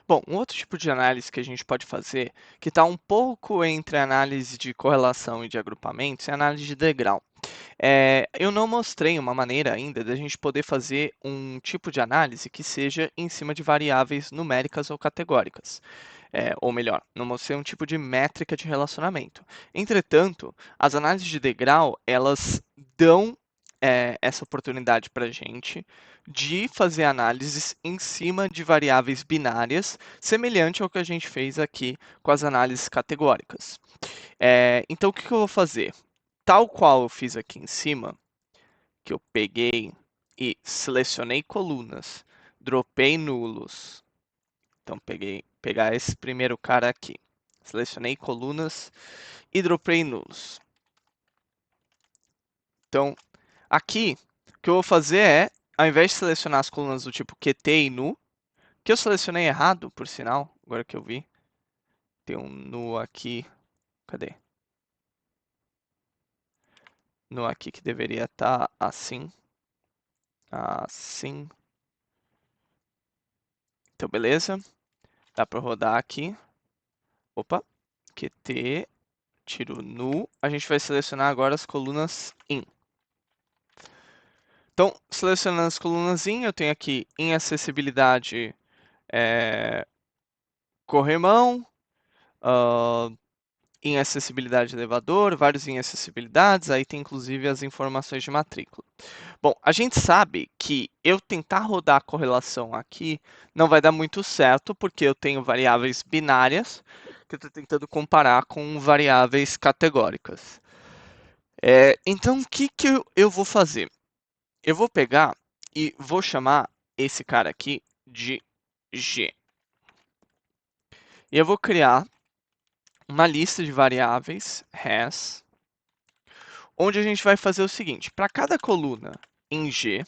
Bom, um outro tipo de análise que a gente pode fazer, que está um pouco entre a análise de correlação e de agrupamentos, é a análise de degrau. Eu não mostrei uma maneira ainda da gente poder fazer um tipo de análise que seja em cima de variáveis numéricas ou categóricas. Ou melhor, não mostrei um tipo de métrica de relacionamento. Entretanto, as análises de degrau, elas dão essa oportunidade para a gente de fazer análises em cima de variáveis binárias, semelhante ao que a gente fez aqui com as análises categóricas. Então, o que eu vou fazer? Tal qual eu fiz aqui em cima, que eu peguei e selecionei colunas, dropei nulos. Então, pegar esse primeiro cara aqui. Selecionei colunas e dropei nulos. Então, aqui, o que eu vou fazer é, ao invés de selecionar as colunas do tipo QT e nu, que eu selecionei errado, por sinal, agora que eu vi. Tem um nu aqui. Cadê? Nu aqui que deveria estar assim. Assim. Então, beleza. Dá para rodar aqui. Opa. QT. Tiro nu. A gente vai selecionar agora as colunas in. Então, selecionando as colunas in, eu tenho aqui em acessibilidade corrimão, em acessibilidade elevador, vários em acessibilidades, aí tem inclusive as informações de matrícula. Bom, a gente sabe que eu tentar rodar a correlação aqui não vai dar muito certo, porque eu tenho variáveis binárias que eu estou tentando comparar com variáveis categóricas. Então, o que eu vou fazer? Eu vou pegar e vou chamar esse cara aqui de G. E eu vou criar uma lista de variáveis, has, onde a gente vai fazer o seguinte: para cada coluna em G,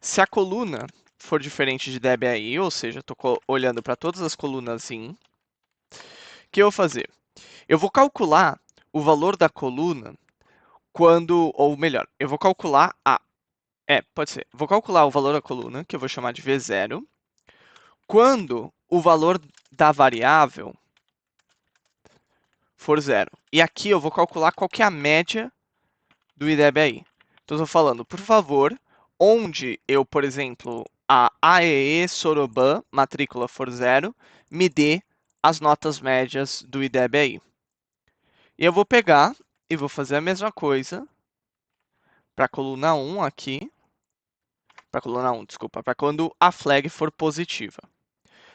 se a coluna for diferente de DBI, ou seja, estou olhando para todas as colunas in, o que eu vou fazer? Eu vou calcular o valor da coluna quando, ou melhor, eu vou calcular pode ser. Vou calcular o valor da coluna, que eu vou chamar de V0, quando o valor da variável for zero. E aqui eu vou calcular qual que é a média do IDEBI. Então, estou falando, por favor, onde eu, por exemplo, a AEE Soroban, matrícula for zero, me dê as notas médias do IDEBI. E eu vou pegar e vou fazer a mesma coisa para a coluna 1 aqui, para a coluna 1, desculpa, para quando a flag for positiva.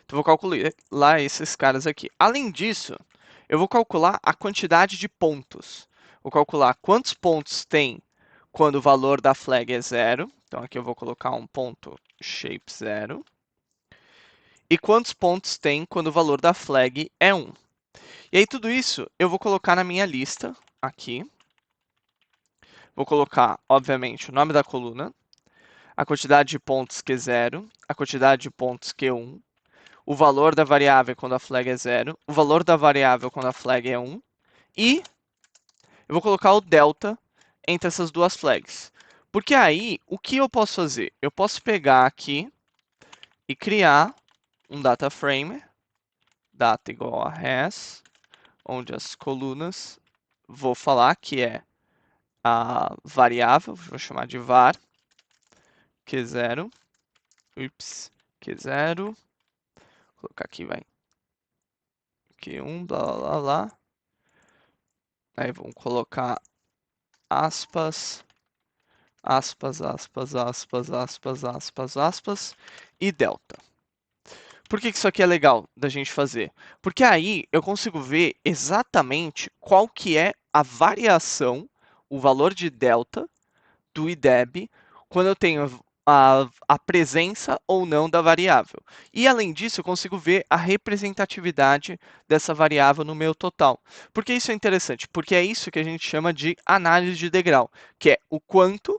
Então, vou calcular esses caras aqui. Além disso, eu vou calcular a quantidade de pontos. Vou calcular quantos pontos tem quando o valor da flag é zero. Então, aqui eu vou colocar um ponto shape 0. E quantos pontos tem quando o valor da flag é 1. E aí, tudo isso eu vou colocar na minha lista aqui. Vou colocar, obviamente, o nome da coluna, a quantidade de pontos Q0, a quantidade de pontos Q1, o valor da variável quando a flag é 0, o valor da variável quando a flag é 1, e eu vou colocar o delta entre essas duas flags. Porque aí, o que eu posso fazer? Eu posso pegar aqui e criar um data frame, data igual a has, onde as colunas, vou falar que é a variável, vou chamar de var, q0, q0, vou colocar aqui, vai, q1, blá, blá, blá, blá. Aí vamos colocar aspas, aspas, aspas, aspas, aspas, aspas, aspas, e delta. Por que isso aqui é legal da gente fazer? Porque aí eu consigo ver exatamente qual que é a variação, o valor de delta do IDEB, quando eu tenho a presença ou não da variável. E além disso, eu consigo ver a representatividade dessa variável no meu total. Por que isso é interessante? Porque é isso que a gente chama de análise de degrau, que é o quanto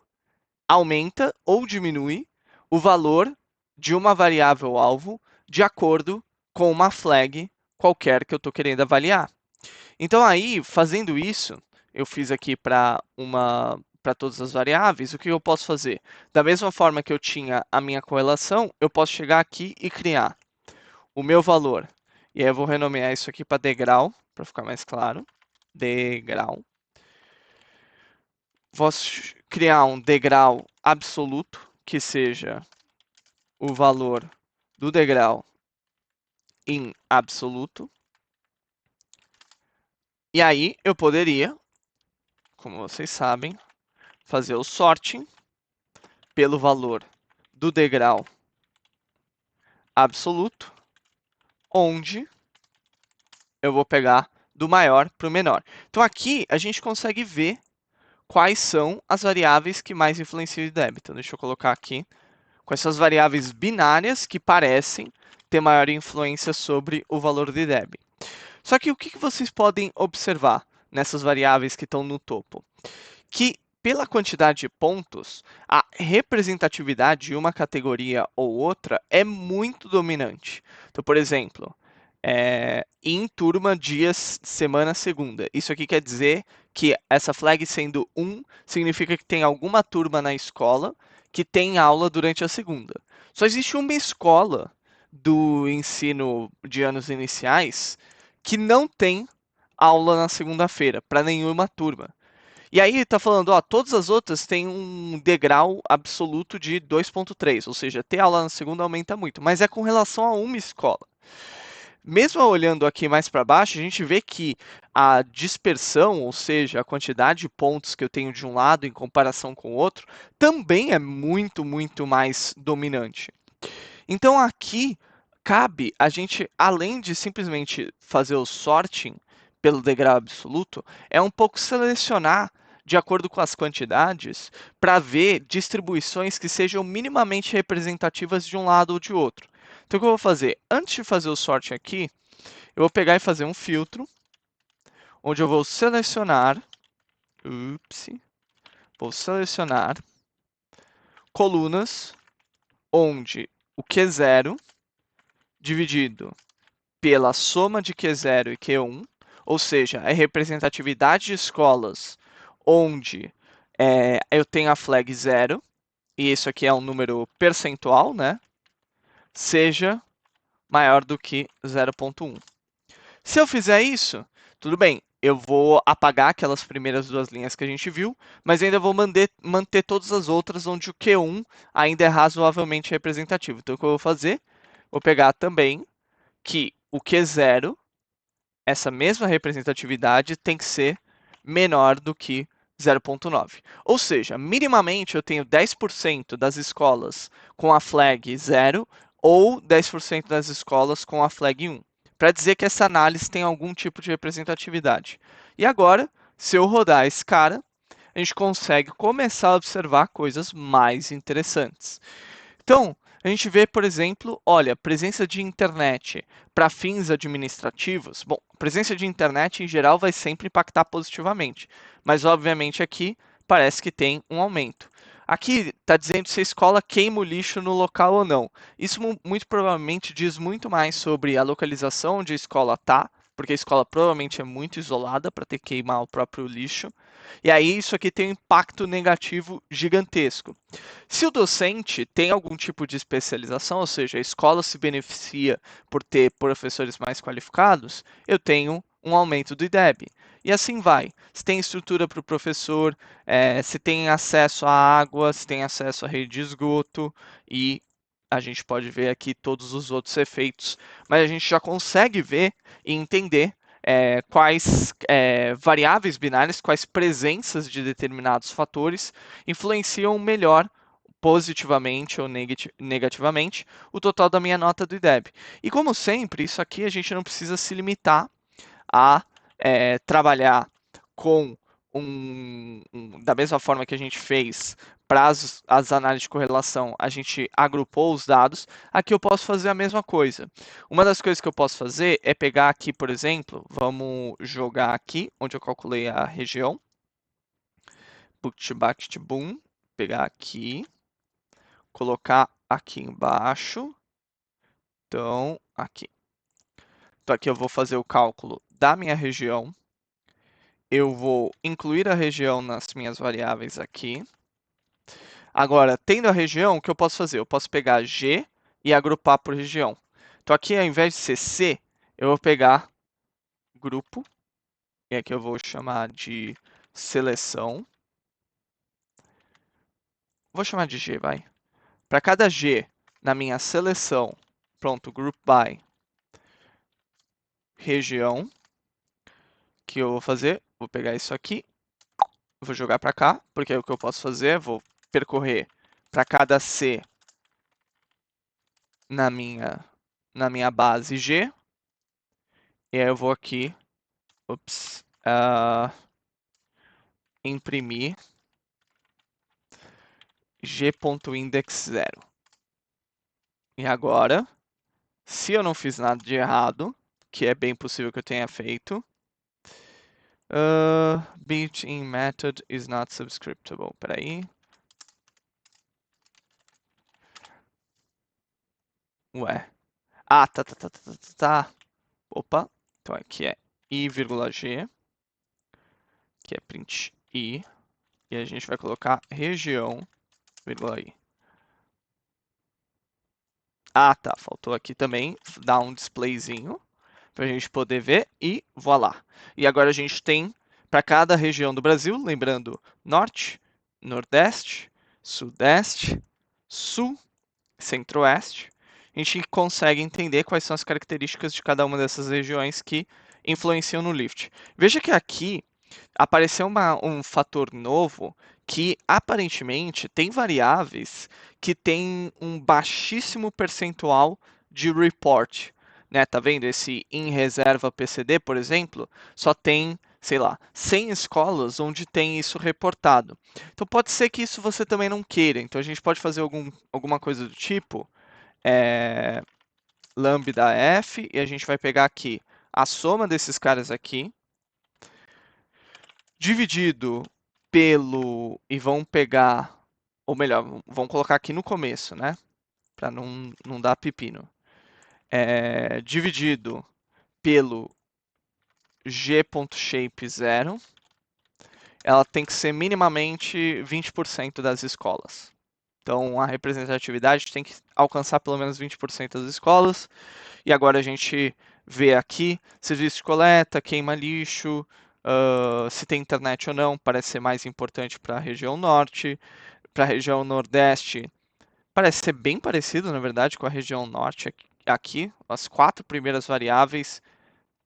aumenta ou diminui o valor de uma variável alvo de acordo com uma flag qualquer que eu estou querendo avaliar. Então aí, fazendo isso, eu fiz aqui para todas as variáveis, o que eu posso fazer? Da mesma forma que eu tinha a minha correlação, eu posso chegar aqui e criar o meu valor. E aí eu vou renomear isso aqui para degrau, para ficar mais claro. Degrau. Vou criar um degrau absoluto, que seja o valor do degrau em absoluto. E aí eu poderia, como vocês sabem, fazer o sorting pelo valor do degrau absoluto, onde eu vou pegar do maior para o menor. Então aqui a gente consegue ver quais são as variáveis que mais influenciam o débito. Então, deixa eu colocar aqui quais são as variáveis binárias que parecem ter maior influência sobre o valor de débito. Só que o que vocês podem observar nessas variáveis que estão no topo? Que pela quantidade de pontos, a representatividade de uma categoria ou outra é muito dominante. Então, por exemplo, em turma, dias, semana, segunda. Isso aqui quer dizer que essa flag sendo 1 significa que tem alguma turma na escola que tem aula durante a segunda. Só existe uma escola do ensino de anos iniciais que não tem aula na segunda-feira para nenhuma turma. E aí está falando, ó, todas as outras têm um degrau absoluto de 2,3, ou seja, ter aula na segunda aumenta muito, mas é com relação a uma escola. Mesmo olhando aqui mais para baixo, a gente vê que a dispersão, ou seja, a quantidade de pontos que eu tenho de um lado em comparação com o outro, também é muito, muito mais dominante. Então aqui cabe a gente, além de simplesmente fazer o sorting pelo degrau absoluto, é um pouco selecionar de acordo com as quantidades para ver distribuições que sejam minimamente representativas de um lado ou de outro. Então o que eu vou fazer? Antes de fazer o sorting aqui, eu vou pegar e fazer um filtro, onde eu vou selecionar, vou selecionar colunas onde o Q0 dividido pela soma de Q0 e Q1, ou seja, a representatividade de escolas onde eu tenho a flag 0, e isso aqui é um número percentual, né? Seja maior do que 0,1. Se eu fizer isso, tudo bem, eu vou apagar aquelas primeiras duas linhas que a gente viu, mas ainda vou manter todas as outras onde o Q1 ainda é razoavelmente representativo. Então, o que eu vou fazer? Vou pegar também que o Q0, essa mesma representatividade, tem que ser menor do que 0,9. Ou seja, minimamente eu tenho 10% das escolas com a flag 0 ou 10% das escolas com a flag 1, para dizer que essa análise tem algum tipo de representatividade. E agora, se eu rodar esse cara, a gente consegue começar a observar coisas mais interessantes. Então, a gente vê, por exemplo, olha, presença de internet para fins administrativos. Bom, presença de internet em geral vai sempre impactar positivamente, mas obviamente aqui parece que tem um aumento. Aqui está dizendo se a escola queima o lixo no local ou não. Isso muito provavelmente diz muito mais sobre a localização onde a escola está, porque a escola provavelmente é muito isolada para ter que queimar o próprio lixo. E aí isso aqui tem um impacto negativo gigantesco. Se o docente tem algum tipo de especialização, ou seja, a escola se beneficia por ter professores mais qualificados, eu tenho um aumento do IDEB. E assim vai. Se tem estrutura para o professor, se tem acesso à água, se tem acesso à rede de esgoto, e a gente pode ver aqui todos os outros efeitos, mas a gente já consegue ver e entender quais variáveis binárias, quais presenças de determinados fatores influenciam melhor positivamente ou negativamente o total da minha nota do IDEB. E como sempre, isso aqui a gente não precisa se limitar a trabalhar com da mesma forma que a gente fez para as análises de correlação, a gente agrupou os dados, aqui eu posso fazer a mesma coisa. Uma das coisas que eu posso fazer é pegar aqui, por exemplo, vamos jogar aqui, onde eu calculei a região, boom, pegar aqui, colocar aqui embaixo, então aqui. Então aqui eu vou fazer o cálculo da minha região, eu vou incluir a região nas minhas variáveis aqui. Agora, tendo a região, o que eu posso fazer? Eu posso pegar G e agrupar por região. Então aqui, ao invés de ser C, eu vou pegar grupo, e aqui eu vou chamar de seleção. Vou chamar de G, vai. Para cada G na minha seleção, pronto, group by região, que eu vou fazer, vou pegar isso aqui, vou jogar para cá, porque o que eu posso fazer, vou percorrer para cada C na minha base G, e aí eu vou aqui, imprimir g.index0. E agora, se eu não fiz nada de errado, que é bem possível que eu tenha feito, built-in method is not subscriptable. Peraí. Ué. Ah, tá. Opa. Então aqui é i,g, que é print i, e a gente vai colocar região, i. Ah, tá. Faltou aqui também dar um displayzinho para a gente poder ver e voilá. E agora a gente tem para cada região do Brasil, lembrando norte, nordeste, sudeste, sul, centro-oeste, a gente consegue entender quais são as características de cada uma dessas regiões que influenciam no lift. Veja que aqui apareceu um fator novo que aparentemente tem variáveis que têm um baixíssimo percentual de report. Né? Tá vendo? Esse em reserva PCD, por exemplo, só tem, sei lá, 100 escolas onde tem isso reportado. Então pode ser que isso você também não queira. Então a gente pode fazer alguma coisa do tipo lambda f, e a gente vai pegar aqui a soma desses caras aqui, dividido pelo, e vão pegar, ou melhor, vão colocar aqui no começo, né? Para não dar pepino. Dividido pelo g.shape0, ela tem que ser minimamente 20% das escolas. Então, a representatividade tem que alcançar pelo menos 20% das escolas. E agora a gente vê aqui serviço de coleta, queima lixo, se tem internet ou não, parece ser mais importante para a região norte. Para a região nordeste, parece ser bem parecido, na verdade, com a região norte aqui. As 4 primeiras variáveis,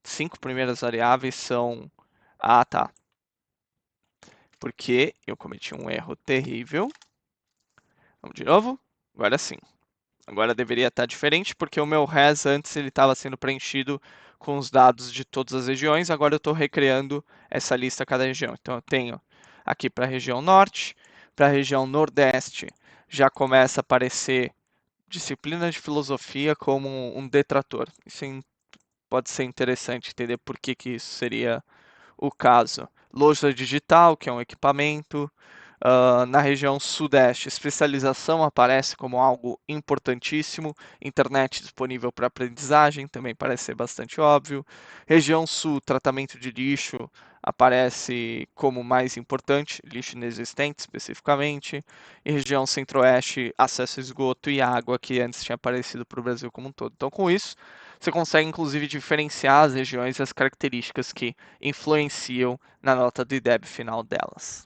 5 primeiras variáveis são... Ah, tá. Porque eu cometi um erro terrível. Vamos de novo? Agora sim. Agora deveria estar diferente, porque o meu res antes ele estava sendo preenchido com os dados de todas as regiões. Agora eu estou recriando essa lista a cada região. Então eu tenho aqui para a região norte, para a região nordeste já começa a aparecer disciplina de filosofia como um detrator. Isso pode ser interessante entender por que isso seria o caso. Lousa digital, que é um equipamento. Na região sudeste, especialização aparece como algo importantíssimo. Internet disponível para aprendizagem também parece ser bastante óbvio. Região sul, tratamento de lixo aparece como mais importante, lixo inexistente especificamente. E região centro-oeste, acesso a esgoto e água, que antes tinha aparecido para o Brasil como um todo. Então, com isso, você consegue inclusive diferenciar as regiões e as características que influenciam na nota do IDEB final delas.